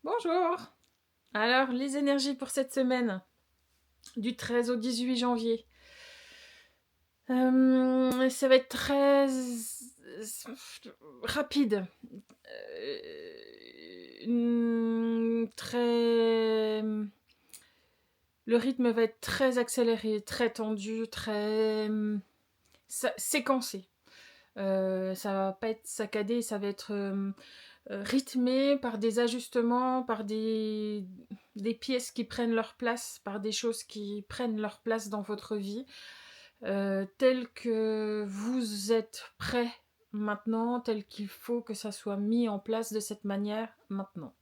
Bonjour. Alors, les énergies pour cette semaine, du 13 au 18 janvier. Ça va être très rapide. Très. Le rythme va être très accéléré, très tendu, très séquencé. Ça va pas être saccadé, ça va être rythmé par des ajustements, par des pièces qui prennent leur place, par des choses qui prennent leur place dans votre vie, telles que vous êtes prêt maintenant, tel qu'il faut que ça soit mis en place de cette manière maintenant.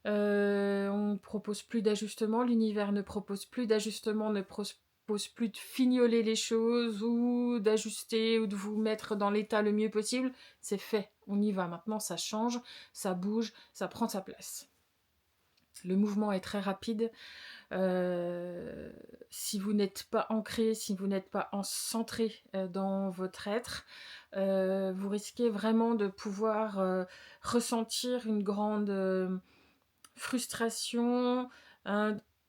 On ne propose plus d'ajustement, l'univers ne propose plus d'ajustement, ne propose plus de fignoler les choses ou d'ajuster ou de vous mettre dans l'état le mieux possible. C'est fait, on y va maintenant, ça change, ça bouge, ça prend sa place. Le mouvement est très rapide. Si vous n'êtes pas ancré, si vous n'êtes pas centré dans votre être, vous risquez vraiment de pouvoir ressentir une grande frustration,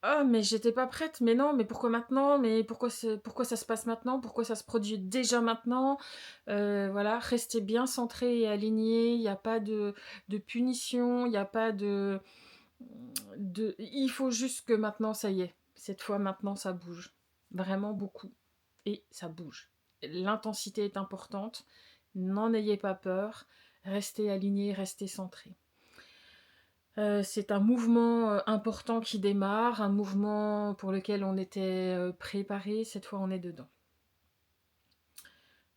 «Ah mais j'étais pas prête, mais non, mais pourquoi maintenant? Mais pourquoi ça se passe maintenant? Pourquoi ça se produit déjà maintenant?» Voilà, restez bien centré et aligné. Il y a pas de punition, il y a pas il faut juste que maintenant ça y est, cette fois maintenant ça bouge. Vraiment beaucoup et ça bouge. L'intensité est importante, n'en ayez pas peur, restez aligné, restez centré. C'est un mouvement important qui démarre, un mouvement pour lequel on était préparé, cette fois on est dedans.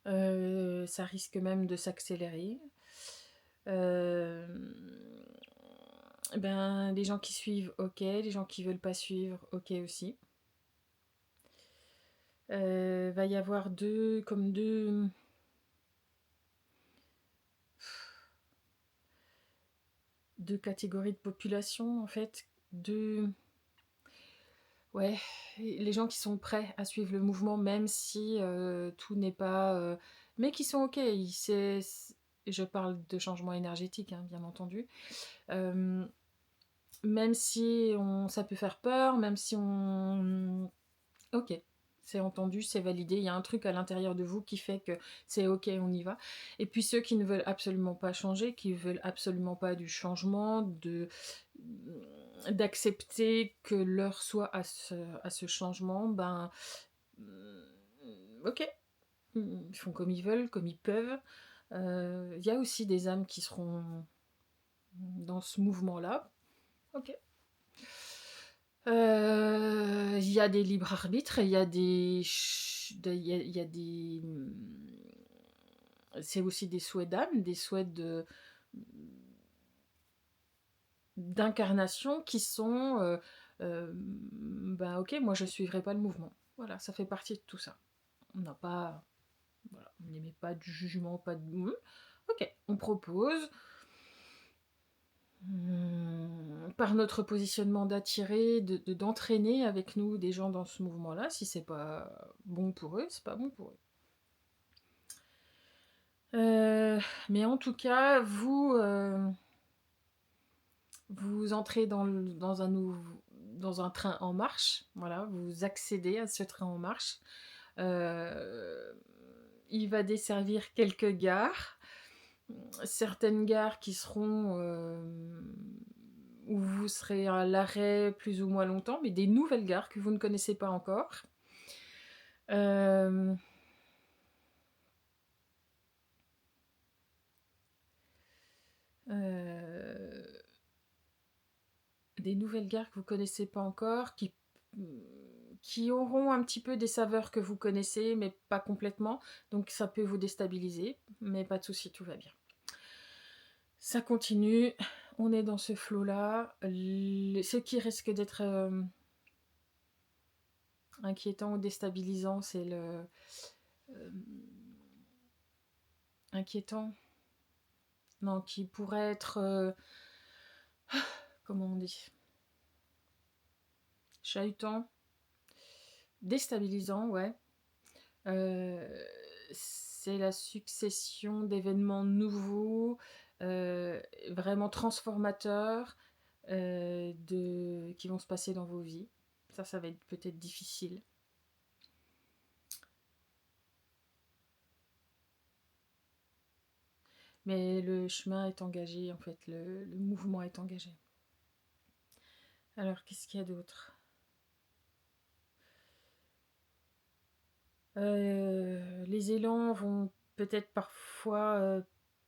Ça risque même de s'accélérer. Les gens qui suivent, ok, les gens qui veulent pas suivre, ok aussi. Va y avoir deux catégories de population en fait, ouais, les gens qui sont prêts à suivre le mouvement, même si tout n'est pas. Mais qui sont ok. Je parle de changement énergétique, hein, bien entendu. Même si ça peut faire peur, même si on. Ok, c'est entendu, c'est validé. Il y a un truc à l'intérieur de vous qui fait que c'est ok, on y va. Et puis ceux qui ne veulent absolument pas changer, qui veulent absolument pas du changement, d'accepter que l'heure soit à ce changement, ok, ils font comme ils veulent, comme ils peuvent. Il y a aussi des âmes qui seront dans ce mouvement-là. Ok. Il y a des libres arbitres, il y a des. Il y a des. C'est aussi des souhaits d'âme, des souhaits d'incarnation qui sont. Ok, moi je suivrai pas le mouvement. Voilà, ça fait partie de tout ça. On n'a pas. Voilà, on n'émet pas de jugement, pas de. Ok, on propose. Par notre positionnement d'attirer, d'entraîner avec nous des gens dans ce mouvement-là. Si c'est pas bon pour eux, c'est pas bon pour eux. Mais en tout cas, vous entrez dans un train en marche. Voilà, vous accédez à ce train en marche. Il va desservir quelques gares. Certaines gares qui seront où vous serez à l'arrêt plus ou moins longtemps, mais des nouvelles gares que vous ne connaissez pas encore. Des nouvelles gares que vous ne connaissez pas encore, qui auront un petit peu des saveurs que vous connaissez, mais pas complètement. Donc ça peut vous déstabiliser, mais pas de souci, tout va bien. Ça continue, on est dans ce flot-là. Ce qui risque d'être inquiétant ou déstabilisant, c'est le... inquiétant. Non, qui pourrait être... comment on dit? Chahutant. Déstabilisant, ouais. C'est la succession d'événements nouveaux, vraiment transformateurs, qui vont se passer dans vos vies. Ça va être peut-être difficile. Mais le chemin est engagé, en fait, le mouvement est engagé. Alors, qu'est-ce qu'il y a d'autre? Les élans vont peut-être parfois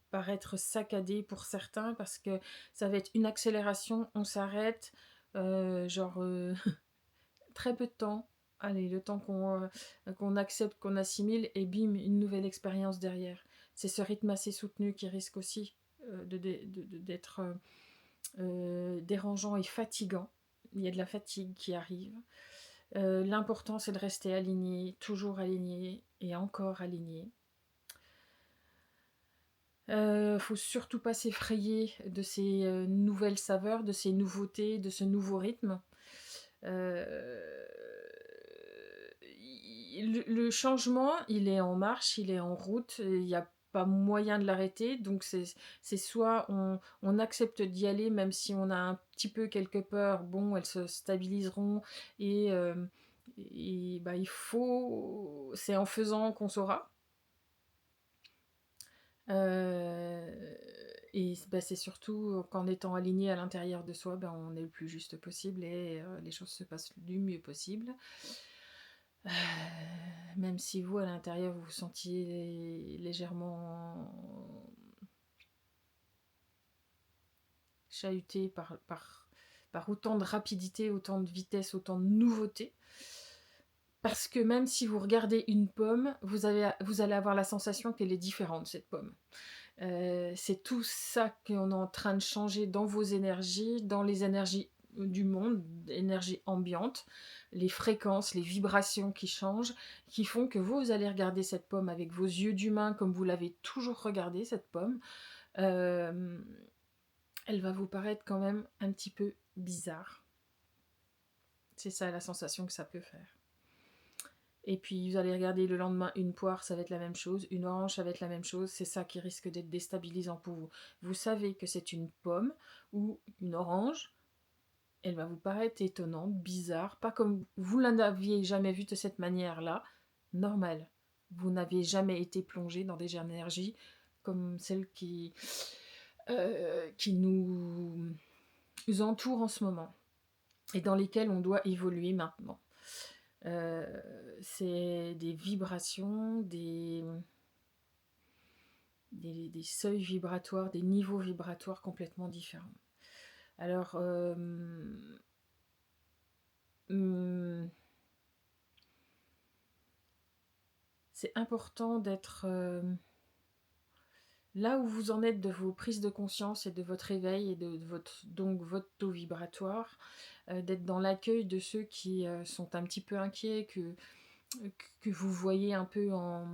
paraître saccadés pour certains parce que ça va être une accélération, on s'arrête, genre très peu de temps. Allez, le temps qu'on accepte, qu'on assimile, et bim, une nouvelle expérience derrière. C'est ce rythme assez soutenu qui risque aussi d'être dérangeant et fatigant. Il y a de la fatigue qui arrive. L'important, c'est de rester aligné, toujours aligné et encore aligné. Faut surtout pas s'effrayer de ces nouvelles saveurs, de ces nouveautés, de ce nouveau rythme. Le changement, il est en marche, il est en route, il n'y a pas moyen de l'arrêter, donc c'est soit on accepte d'y aller, même si on a un petit peu quelques peurs, bon, elles se stabiliseront, et bah, c'est en faisant qu'on saura. Et bah, c'est surtout qu'en étant aligné à l'intérieur de soi, ben, on est le plus juste possible et les choses se passent du mieux possible. Même si vous, à l'intérieur, vous vous sentiez légèrement chahuté par autant de rapidité, autant de vitesse, autant de nouveauté. Parce que même si vous regardez une pomme, vous allez avoir la sensation qu'elle est différente, cette pomme. C'est tout ça qu'on est en train de changer dans vos énergies, dans les énergies du monde, énergie ambiante, les fréquences, les vibrations qui changent, qui font que vous allez regarder cette pomme avec vos yeux d'humain comme vous l'avez toujours regardée, cette pomme. Elle va vous paraître quand même un petit peu bizarre. C'est ça la sensation que ça peut faire. Et puis vous allez regarder le lendemain une poire, ça va être la même chose, une orange, ça va être la même chose. C'est ça qui risque d'être déstabilisant pour vous. Vous savez que c'est une pomme ou une orange, elle va vous paraître étonnante, bizarre, pas comme vous ne l'aviez jamais vue de cette manière-là, normal. Vous n'aviez jamais été plongé dans des énergies comme celles qui nous entourent en ce moment et dans lesquelles on doit évoluer maintenant. C'est des vibrations, des seuils vibratoires, des niveaux vibratoires complètement différents. Alors, c'est important d'être là où vous en êtes de vos prises de conscience et de votre éveil et de votre taux vibratoire, d'être dans l'accueil de ceux qui sont un petit peu inquiets, que vous voyez un peu en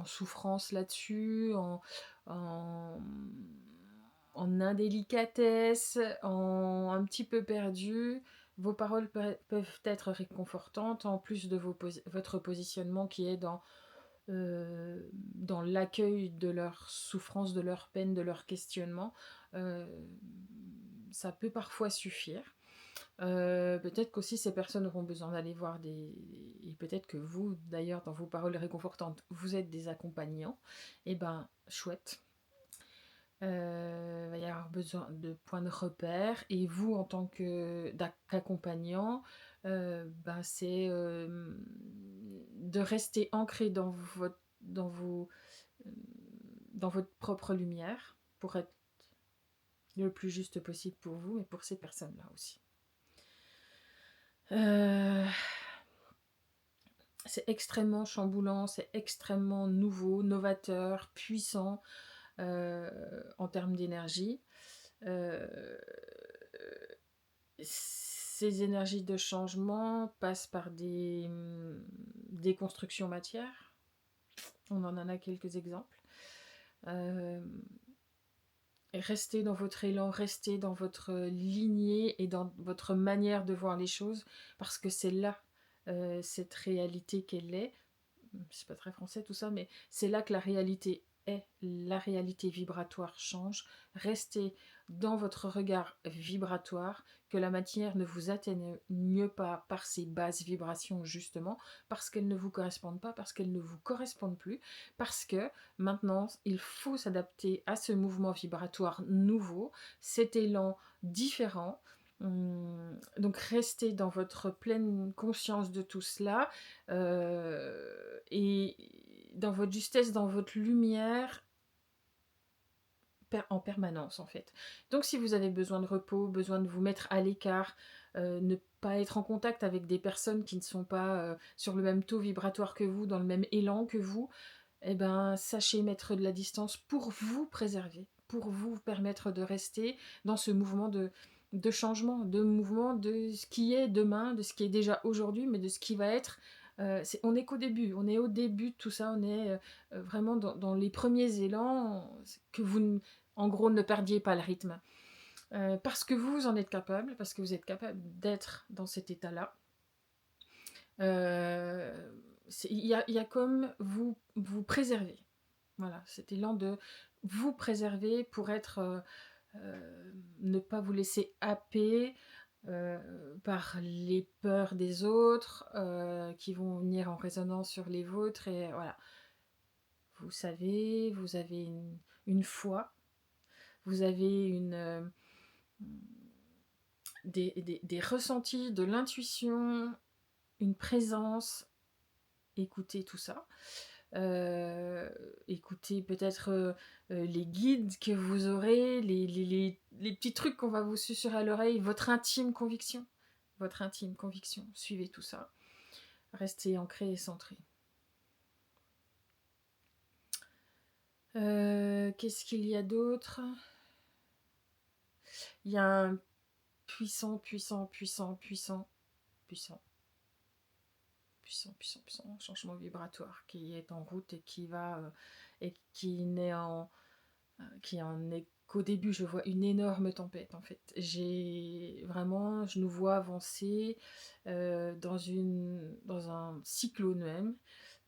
souffrance là-dessus, en indélicatesse, un petit peu perdu. Vos paroles peuvent être réconfortantes, en plus de votre positionnement qui est dans l'accueil de leur souffrance, de leur peine, de leur questionnement. Ça peut parfois suffire. Peut-être qu'aussi ces personnes auront besoin d'aller voir et peut-être que vous, d'ailleurs, dans vos paroles réconfortantes, vous êtes des accompagnants. Et ben, chouette. Il va y avoir besoin de points de repère. Et vous, en tant qu'accompagnant, c'est de rester ancré dans votre propre lumière pour être le plus juste possible pour vous et pour ces personnes-là aussi. C'est extrêmement chamboulant, c'est extrêmement nouveau, novateur, puissant en termes d'énergie. Ces énergies de changement passent par des déconstructions matière. On en a quelques exemples. Restez dans votre élan, restez dans votre lignée et dans votre manière de voir les choses, parce que c'est là cette réalité qu'elle est. C'est pas très français tout ça, mais c'est là que la réalité est. La réalité vibratoire change. Restez dans votre regard vibratoire, que la matière ne vous atteigne pas par ces basses vibrations justement, parce qu'elles ne vous correspondent pas, parce qu'elles ne vous correspondent plus, parce que maintenant il faut s'adapter à ce mouvement vibratoire nouveau, cet élan différent. Donc restez dans votre pleine conscience de tout cela, et dans votre justesse, dans votre lumière en permanence en fait. Donc si vous avez besoin de repos, besoin de vous mettre à l'écart, ne pas être en contact avec des personnes qui ne sont pas sur le même taux vibratoire que vous, dans le même élan que vous, eh ben sachez mettre de la distance pour vous préserver, pour vous permettre de rester dans ce mouvement de changement, de mouvement de ce qui est demain, de ce qui est déjà aujourd'hui, mais de ce qui va être. On est qu'au début, on est au début de tout ça, on est vraiment dans les premiers élans, que vous, en gros, ne perdiez pas le rythme. Parce que vous en êtes capable, parce que vous êtes capable d'être dans cet état-là. Il y a comme vous préserver. Voilà, cet élan de vous préserver pour être, ne pas vous laisser happer par les peurs des autres qui vont venir en résonance sur les vôtres. Et voilà, vous savez, vous avez une foi, vous avez des ressentis, de l'intuition, une présence. Écoutez tout ça. Écoutez peut-être les guides que vous aurez, les petits trucs qu'on va vous susurrer à l'oreille, votre intime conviction. Votre intime conviction. Suivez tout ça. Restez ancré et centré. Qu'est-ce qu'il y a d'autre? Il y a un puissant changement vibratoire qui est en route et qui va et qui n'est en qui en est qu'au début. Je vois une énorme tempête en fait. Je nous vois avancer dans un cyclone même.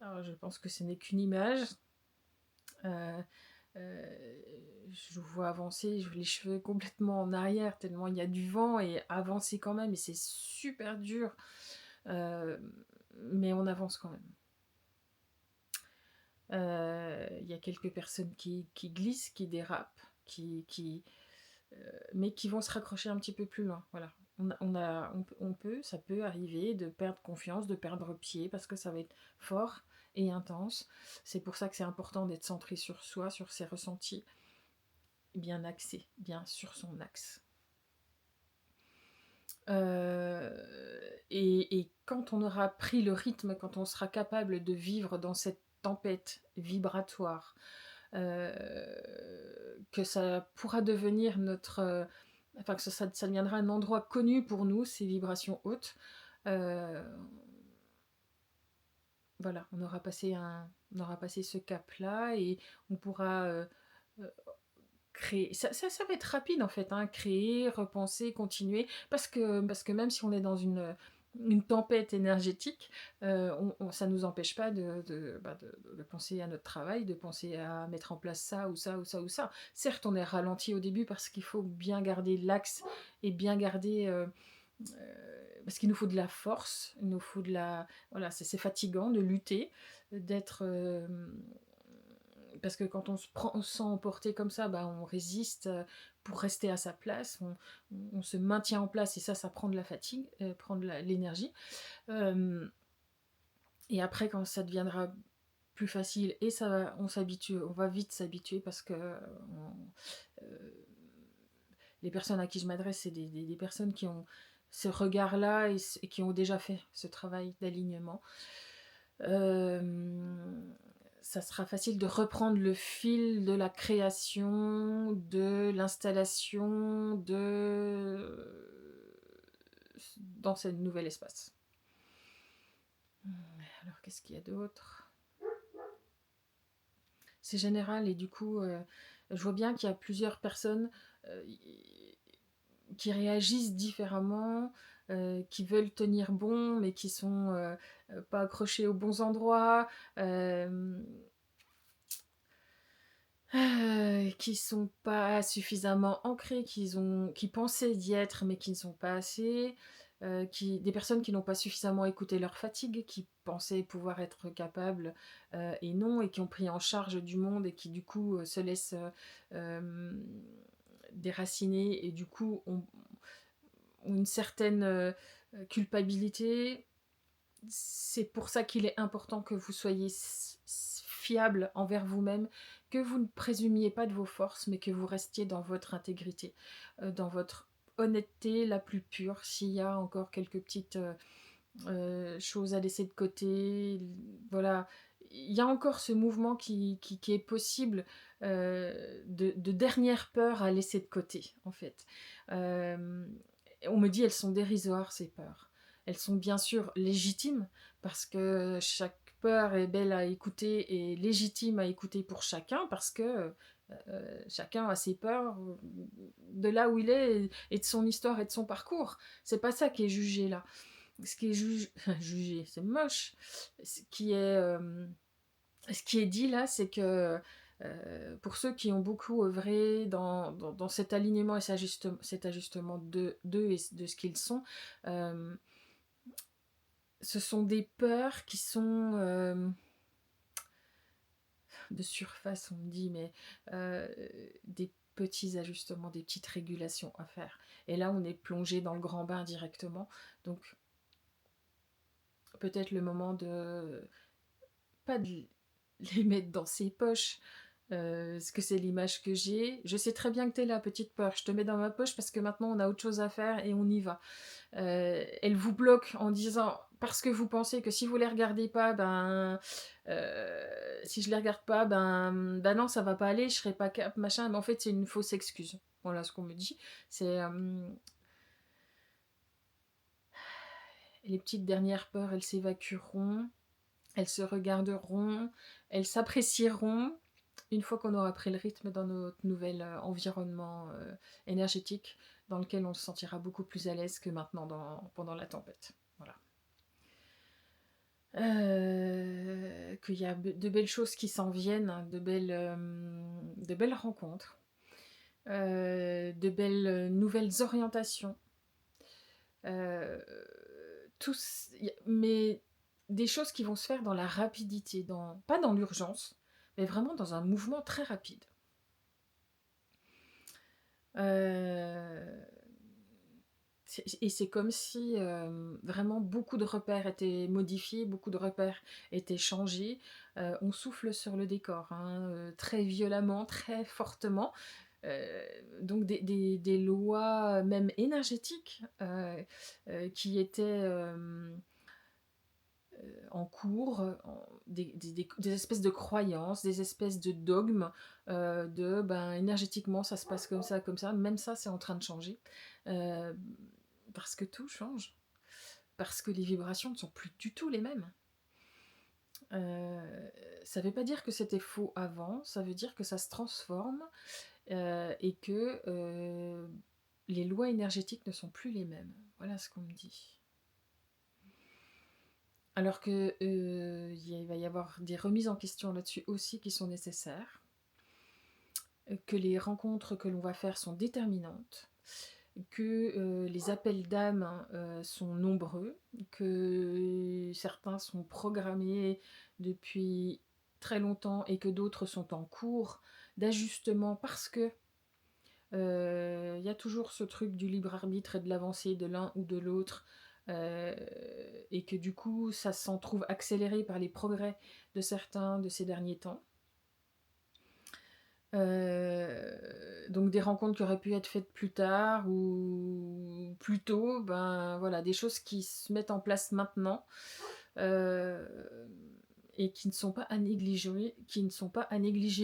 Alors je pense que ce n'est qu'une image. euh, je vous vois avancer, je vois les cheveux complètement en arrière tellement il y a du vent, et avancer quand même, et c'est super dur, mais on avance quand même. Il y a quelques personnes qui glissent, qui dérapent, mais qui vont se raccrocher un petit peu plus loin. Voilà. Ça peut arriver de perdre confiance, de perdre pied, parce que ça va être fort et intense. C'est pour ça que c'est important d'être centré sur soi, sur ses ressentis, bien axé, bien sur son axe. Et quand on aura pris le rythme, quand on sera capable de vivre dans cette tempête vibratoire, que ça pourra devenir que ça deviendra un endroit connu pour nous, ces vibrations hautes. Voilà, on aura passé ce cap-là, et on pourra créer. Ça va être rapide en fait, hein, créer, repenser, continuer, parce que même si on est dans une tempête énergétique, ça ne nous empêche pas de penser à notre travail, de penser à mettre en place ça ou ça ou ça ou ça. Certes, on est ralenti au début parce qu'il faut bien garder l'axe et bien garder... parce qu'il nous faut de la force, il nous faut de la... Voilà, c'est fatigant de lutter, d'être... parce que quand on se sent emporter comme ça, on résiste pour rester à sa place, on se maintient en place, et ça prend de la fatigue, prend de l'énergie. Et après, quand ça deviendra plus facile, et on va vite s'habituer, parce que les personnes à qui je m'adresse, c'est des personnes qui ont ce regard-là et qui ont déjà fait ce travail d'alignement. Ça sera facile de reprendre le fil de la création, de l'installation, dans ce nouvel espace. Alors, qu'est-ce qu'il y a d'autre? C'est général, et du coup, je vois bien qu'il y a plusieurs personnes qui réagissent différemment, qui veulent tenir bon, mais qui sont pas accrochés aux bons endroits. qui sont pas suffisamment ancrés, qui pensaient d'y être, mais qui ne sont pas assez, des personnes qui n'ont pas suffisamment écouté leur fatigue, qui pensaient pouvoir être capables, et non, et qui ont pris en charge du monde et qui du coup, se laissent, hem, déraciner et du coup ont une certaine, culpabilité. C'est pour ça qu'il est important que vous soyez fiable envers vous-même, que vous ne présumiez pas de vos forces, mais que vous restiez dans votre intégrité, dans votre honnêteté la plus pure. S'il y a encore quelques petites choses à laisser de côté, voilà. Il y a encore ce mouvement qui est possible, de dernière peur à laisser de côté, en fait. Euh, on me dit elles sont dérisoires, ces peurs. Elles sont bien sûr légitimes, parce que chaque peur est belle à écouter et légitime à écouter pour chacun, parce que chacun a ses peurs de là où il est et de son histoire et de son parcours. C'est pas ça qui est jugé là. Ce qui est jugé, c'est moche. Ce qui est dit là, c'est que pour ceux qui ont beaucoup œuvré dans cet alignement et cet ajustement d'eux et de ce qu'ils sont, euh, ce sont des peurs qui sont de surface, on me dit, mais euh, des petits ajustements, des petites régulations à faire. Et là, on est plongé dans le grand bain directement. Donc, peut-être le moment de pas de les mettre dans ses poches, ce que c'est l'image que j'ai. Je sais très bien que t'es là, petite peur. Je te mets dans ma poche parce que maintenant on a autre chose à faire et on y va. Elle vous bloque en disant parce que vous pensez que si vous les regardez pas, si je les regarde pas, ben non, ça va pas aller, je serai pas cap, machin. Mais en fait, c'est une fausse excuse. Voilà ce qu'on me dit. C'est les petites dernières peurs, elles s'évacueront, elles se regarderont, elles s'apprécieront une fois qu'on aura pris le rythme dans notre nouvel environnement énergétique dans lequel on se sentira beaucoup plus à l'aise que maintenant pendant la tempête. Voilà. Qu'il y a de belles choses qui s'en viennent, de belles rencontres, de belles nouvelles orientations. Mais des choses qui vont se faire dans la rapidité, pas dans l'urgence, mais vraiment dans un mouvement très rapide. Et c'est comme si vraiment beaucoup de repères étaient modifiés, beaucoup de repères étaient changés. On souffle sur le décor, hein, très violemment, très fortement. Donc des lois même énergétiques qui étaient en cours, des espèces de croyances, des espèces de dogmes, énergétiquement ça se passe comme ça, même ça c'est en train de changer, euh, parce que tout change, parce que les vibrations ne sont plus du tout les mêmes. Ça ne veut pas dire que c'était faux avant, ça veut dire que ça se transforme et que les lois énergétiques ne sont plus les mêmes. Voilà ce qu'on me dit. Alors que il va y avoir des remises en question là-dessus aussi qui sont nécessaires, que les rencontres que l'on va faire sont déterminantes, que les appels d'âme sont nombreux, que certains sont programmés depuis très longtemps et que d'autres sont en cours d'ajustement parce que y a toujours ce truc du libre arbitre et de l'avancée de l'un ou de l'autre, et que du coup ça s'en trouve accéléré par les progrès de certains de ces derniers temps. Donc des rencontres qui auraient pu être faites plus tard ou plus tôt, voilà, des choses qui se mettent en place maintenant et qui ne sont pas à négliger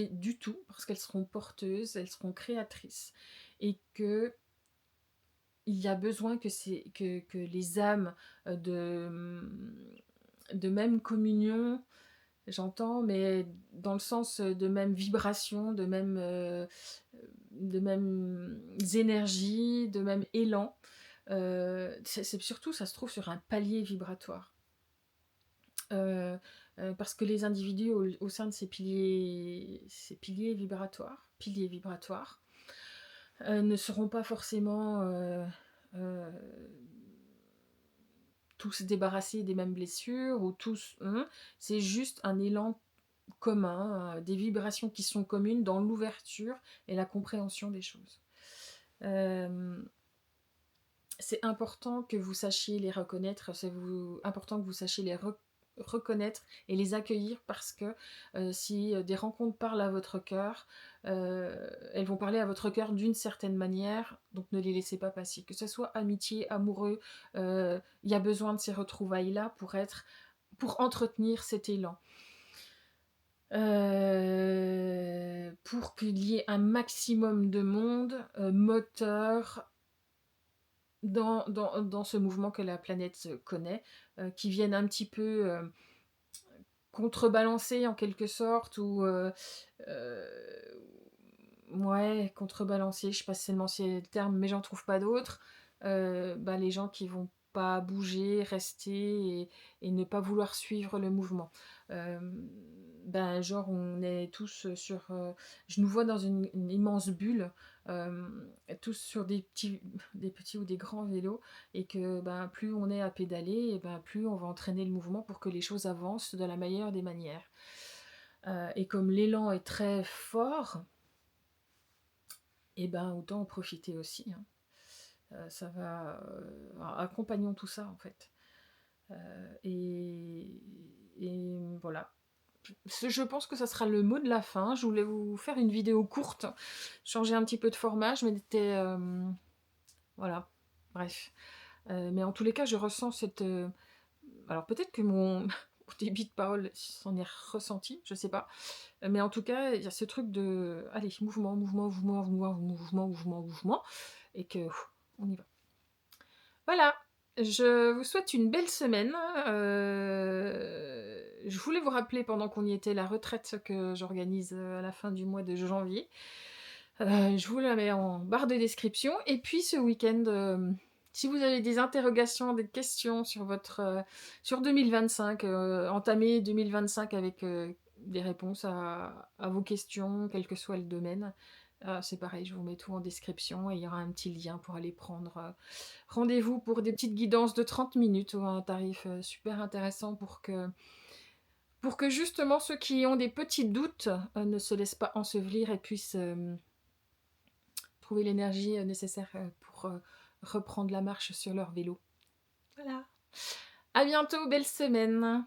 du tout parce qu'elles seront porteuses, elles seront créatrices et que il y a besoin que les âmes de même communion, j'entends, mais dans le sens de même vibration, de mêmes énergies, de même élan. C'est surtout, ça se trouve sur un palier vibratoire. Parce que les individus au sein de ces piliers vibratoires, ne seront pas forcément heu, tous débarrassés des mêmes blessures ou tous c'est juste un élan commun, des vibrations qui sont communes dans l'ouverture et la compréhension des choses. Hem, c'est important que vous sachiez les reconnaître, important que vous sachiez les reconnaître et les accueillir parce que si des rencontres parlent à votre cœur, elles vont parler à votre cœur d'une certaine manière, donc ne les laissez pas passer. Que ce soit amitié, amoureux, il y a besoin de ces retrouvailles-là pour entretenir cet élan. Pour qu'il y ait un maximum de monde moteur dans ce mouvement que la planète connaît, qui viennent un petit peu contrebalancer en quelque sorte ou ouais, contrebalancer, je sais pas si c'est le terme, mais j'en trouve pas d'autre. Bah, les gens qui vont pas bouger, rester et ne pas vouloir suivre le mouvement. Ben, genre, on est tous sur. Je nous vois dans une immense bulle, tous sur des petits ou des grands vélos, et que ben, plus on est à pédaler, et ben, plus on va entraîner le mouvement pour que les choses avancent de la meilleure des manières. Et comme l'élan est très fort, et ben autant en profiter aussi, hein. Ça va, accompagnons tout ça en fait. Et voilà. Je pense que ça sera le mot de la fin. Je voulais vous faire une vidéo courte, changer un petit peu de format. Je m'étais, voilà, bref. Mais en tous les cas, je ressens cette. Alors peut-être que mon débit de parole s'en est ressenti, je sais pas. Mais en tout cas, il y a ce truc de, allez, mouvement, mouvement, mouvement, mouvement, mouvement, mouvement, mouvement, et que on y va. Voilà, je vous souhaite une belle semaine. Je voulais vous rappeler pendant qu'on y était la retraite que j'organise à la fin du mois de janvier. Je vous la mets en barre de description. Et puis ce week-end, si vous avez des interrogations, des questions sur 2025, entamer 2025 avec des réponses à vos questions, quel que soit le domaine. C'est pareil, je vous mets tout en description et il y aura un petit lien pour aller prendre rendez-vous pour des petites guidances de 30 minutes à un tarif super intéressant pour que justement ceux qui ont des petits doutes ne se laissent pas ensevelir et puissent trouver l'énergie nécessaire pour reprendre la marche sur leur vélo. Voilà. À bientôt, belle semaine.